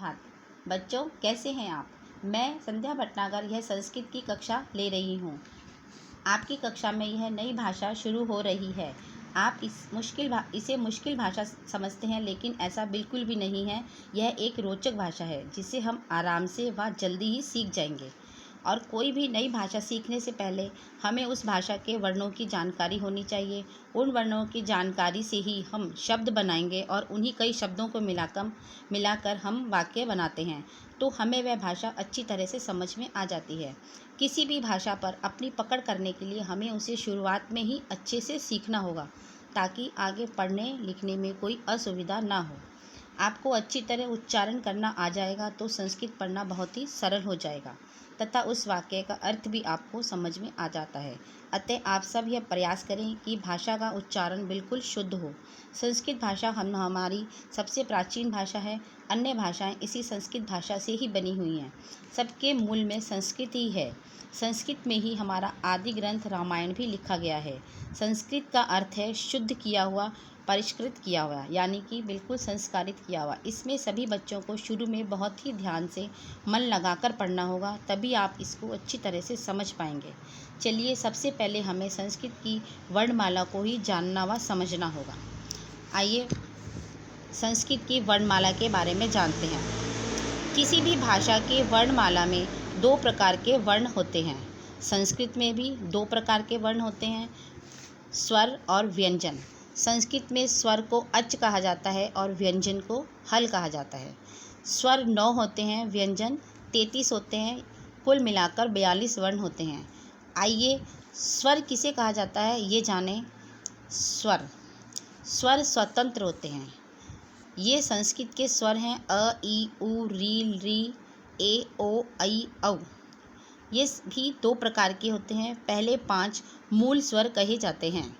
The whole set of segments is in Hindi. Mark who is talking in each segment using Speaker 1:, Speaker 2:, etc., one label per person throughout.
Speaker 1: सुप्रभात। बच्चों, कैसे हैं आप? मैं संध्या भटनागर यह संस्कृत की कक्षा ले रही हूँ। आपकी कक्षा में यह नई भाषा शुरू हो रही है। आप इसे मुश्किल भाषा समझते हैं, लेकिन ऐसा बिल्कुल भी नहीं है। यह एक रोचक भाषा है जिसे हम आराम से व जल्दी ही सीख जाएंगे। और कोई भी नई भाषा सीखने से पहले हमें उस भाषा के वर्णों की जानकारी होनी चाहिए। उन वर्णों की जानकारी से ही हम शब्द बनाएंगे और उन्हीं कई शब्दों को मिलाकर हम वाक्य बनाते हैं, तो हमें वह भाषा अच्छी तरह से समझ में आ जाती है। किसी भी भाषा पर अपनी पकड़ करने के लिए हमें उसे शुरुआत में ही अच्छे से सीखना होगा, ताकि आगे पढ़ने लिखने में कोई असुविधा ना हो। आपको अच्छी तरह उच्चारण करना आ जाएगा तो संस्कृत पढ़ना बहुत ही सरल हो जाएगा तथा उस वाक्य का अर्थ भी आपको समझ में आ जाता है। अतः आप सब यह प्रयास करें कि भाषा का उच्चारण बिल्कुल शुद्ध हो। संस्कृत भाषा हमारी सबसे प्राचीन भाषा है। अन्य भाषाएं इसी संस्कृत भाषा से ही बनी हुई हैं। सबके मूल में संस्कृत ही है। संस्कृत में ही हमारा आदि ग्रंथ रामायण भी लिखा गया है। संस्कृत का अर्थ है शुद्ध किया हुआ, परिष्कृत किया हुआ, यानी कि बिल्कुल संस्कारित किया हुआ। इसमें सभी बच्चों को शुरू में बहुत ही ध्यान से मन लगाकर पढ़ना होगा, तभी आप इसको अच्छी तरह से समझ पाएंगे। चलिए, सबसे पहले हमें संस्कृत की वर्णमाला को ही जानना व समझना होगा। आइए संस्कृत की वर्णमाला के बारे में जानते हैं। किसी भी भाषा के वर्णमाला में दो प्रकार के वर्ण होते हैं। संस्कृत में भी दो प्रकार के वर्ण होते हैं, स्वर और व्यंजन। संस्कृत में स्वर को अच कहा जाता है और व्यंजन को हल कहा जाता है। स्वर 9 होते हैं, व्यंजन 33 होते हैं। कुल मिलाकर 42 वर्ण होते हैं। आइए स्वर किसे कहा जाता है ये जानें। स्वर स्वतंत्र होते हैं। ये संस्कृत के स्वर हैं अ, ई, उ, री, री, ए, ओ, ऐ, औ। ये भी दो प्रकार के होते हैं। पहले 5 मूल स्वर कहे जाते हैं,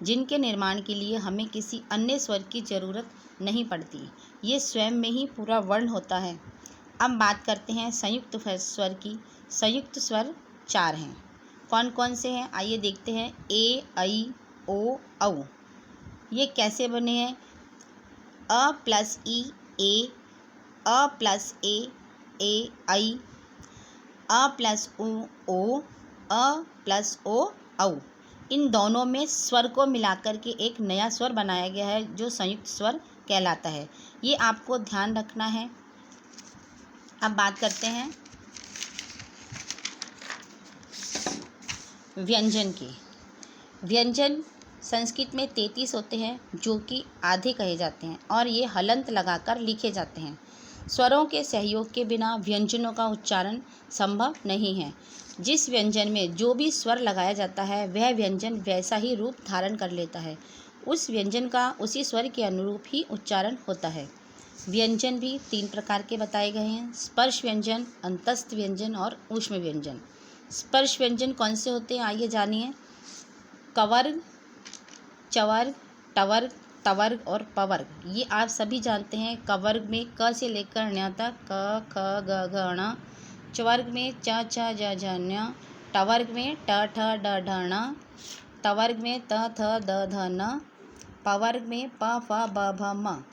Speaker 1: जिनके निर्माण के लिए हमें किसी अन्य स्वर की ज़रूरत नहीं पड़ती। ये स्वयं में ही पूरा वर्ण होता है। अब बात करते हैं संयुक्त स्वर की। संयुक्त स्वर 4 हैं। कौन कौन से हैं आइए देखते हैं। ए, ऐ, ओ, औ। ये कैसे बने हैं? अ प्लस ई ए, अ प्लस ए ऐ, अ प्लस ओ, अ प्लस ओ, औ। इन दोनों में स्वर को मिलाकर के एक नया स्वर बनाया गया है, जो संयुक्त स्वर कहलाता है। ये आपको ध्यान रखना है। अब बात करते हैं व्यंजन की। व्यंजन संस्कृत में 33 होते हैं, जो कि आधे कहे जाते हैं और ये हलंत लगाकर लिखे जाते हैं। स्वरों के सहयोग के बिना व्यंजनों का उच्चारण संभव नहीं है। जिस व्यंजन में जो भी स्वर लगाया जाता है, वह व्यंजन वैसा ही रूप धारण कर लेता है। उस व्यंजन का उसी स्वर के अनुरूप ही उच्चारण होता है। व्यंजन भी 3 प्रकार के बताए गए हैं, स्पर्श व्यंजन, अंतस्थ व्यंजन और ऊष्म व्यंजन। स्पर्श व्यंजन कौन से होते हैं आइए जानिए। कवर्ग, चवर्ग, टवर्ग, तवर्ग और पवर्ग। ये आप सभी जानते हैं। कवर्ग में क से लेकर ण तक, क, ख, ग, घ, ण। चवर्ग में च, छ, ज, झ, ञ। टवर्ग में ट, ठ, ड, ढ, ण। तवर्ग में त, थ, द, ध, न। पवर्ग में प, फ, ब, भ, म।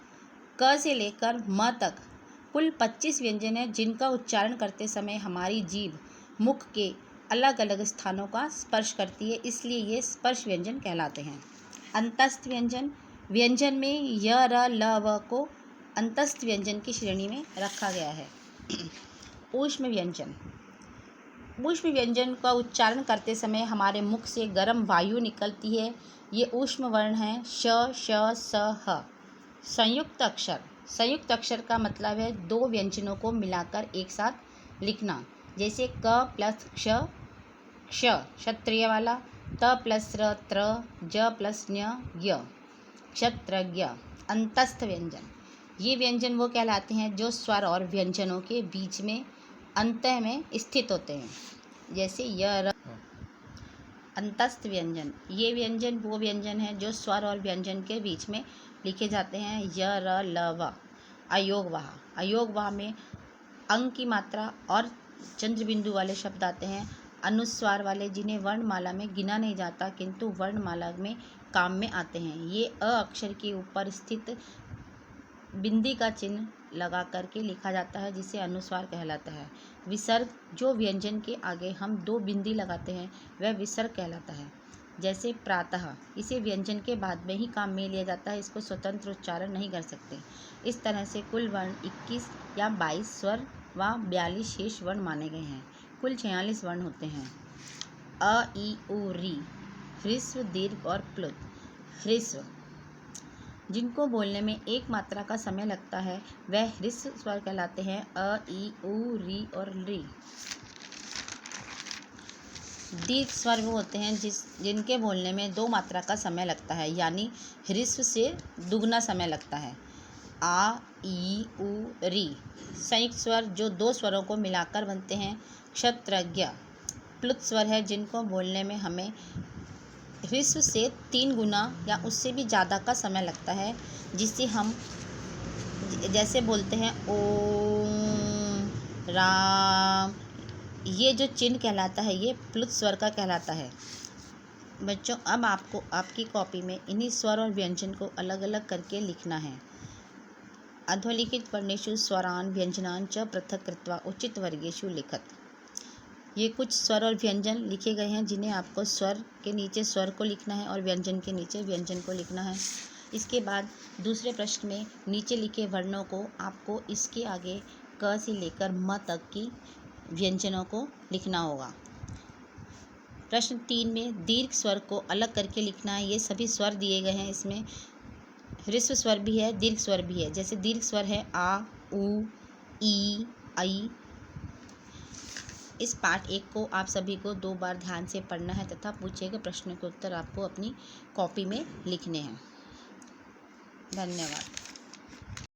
Speaker 1: क से लेकर म तक कुल 25 व्यंजन हैं, जिनका उच्चारण करते समय हमारी जीभ मुख के अलग अलग स्थानों का स्पर्श करती है, इसलिए ये स्पर्श व्यंजन कहलाते हैं। अंतस्थ व्यंजन। व्यंजन में य, र, ल, व को अंतस्थ व्यंजन की श्रेणी में रखा गया है। ऊष्म व्यंजन। ऊष्म व्यंजन का उच्चारण करते समय हमारे मुख से गर्म वायु निकलती है। ये ऊष्म वर्ण हैं श, श, स, ह। संयुक्त अक्षर। संयुक्त अक्षर का मतलब है 2 व्यंजनों को मिलाकर एक साथ लिखना। जैसे क प्लस क्ष, क्ष क्षत्रिय वाला, त प्लस र, त्र, ज प्लस ञ, य, क्षत्रज्ञ। अंतस्थ व्यंजन। ये व्यंजन वो कहलाते हैं जो स्वर और व्यंजनों के बीच में अंत में स्थित होते हैं। जैसे य, र। अंतस्थ व्यंजन। ये व्यंजन वो व्यंजन है जो स्वर और व्यंजन के बीच में लिखे जाते हैं। य, र, ल, व। अयोगवाह। अयोगवाह में अंग की मात्रा और चंद्र बिंदु वाले शब्द आते हैं। अनुस्वार वाले, जिन्हें वर्णमाला में गिना नहीं जाता किंतु वर्णमाला में काम में आते हैं। ये अ अक्षर के ऊपर स्थित बिंदी का चिन्ह लगा करके लिखा जाता है, जिसे अनुस्वार कहलाता है। विसर्ग, जो व्यंजन के आगे हम 2 बिंदी लगाते हैं, वह विसर्ग कहलाता है। जैसे प्रातः, इसे व्यंजन के बाद में ही काम में लिया जाता है, इसको स्वतंत्र उच्चारण नहीं कर सकते। इस तरह से कुल वर्ण 21 या 22 स्वर व 42 शेष वर्ण माने गए हैं। कुल 46 वर्ण होते हैं। अ, ई, उ, री, ह्रस्व, दीर्घ और प्लुत। ह्रस्व, जिनको बोलने में एक मात्रा का समय लगता है, वह ह्रस्व स्वर कहलाते हैं। अ, ई, उ, री और री। दीर्घ स्वर वो होते हैं जिनके बोलने में 2 मात्रा का समय लगता है, यानी ह्रस्व से दुगना समय लगता है। आ, ई, उ, री। संयुक्त स्वर, जो 2 स्वरों को मिलाकर बनते हैं। क्षत्रज्ञ। प्लुत स्वर है, जिनको बोलने में हमें ह्रस्व से 3 गुना या उससे भी ज़्यादा का समय लगता है, जिसे हम जैसे बोलते हैं ओम, राम। ये जो चिन्ह कहलाता है, ये प्लुत स्वर का कहलाता है। बच्चों, अब आपको आपकी कॉपी में इन्हीं स्वर और व्यंजन को अलग अलग करके लिखना है। अधोलिखित वर्णेषु स्वरान व्यंजनान च पृथक् कृत्वा उचित वर्गेषु लिखत। ये कुछ स्वर और व्यंजन लिखे गए हैं, जिन्हें आपको स्वर के नीचे स्वर को लिखना है और व्यंजन के नीचे व्यंजन को लिखना है। इसके बाद दूसरे प्रश्न में नीचे लिखे वर्णों को आपको इसके आगे क से लेकर म तक की व्यंजनों को लिखना होगा। प्रश्न 3 में दीर्घ स्वर को अलग करके लिखना है। ये सभी स्वर दिए गए हैं, इसमें ह्रस्व स्वर भी है, दीर्घ स्वर भी है। जैसे दीर्घ स्वर है आ, उ, ई, ऐ। इस पार्ट 1 को आप सभी को 2 बार ध्यान से पढ़ना है तथा पूछे गए प्रश्न के उत्तर आपको अपनी कॉपी में लिखने हैं। धन्यवाद।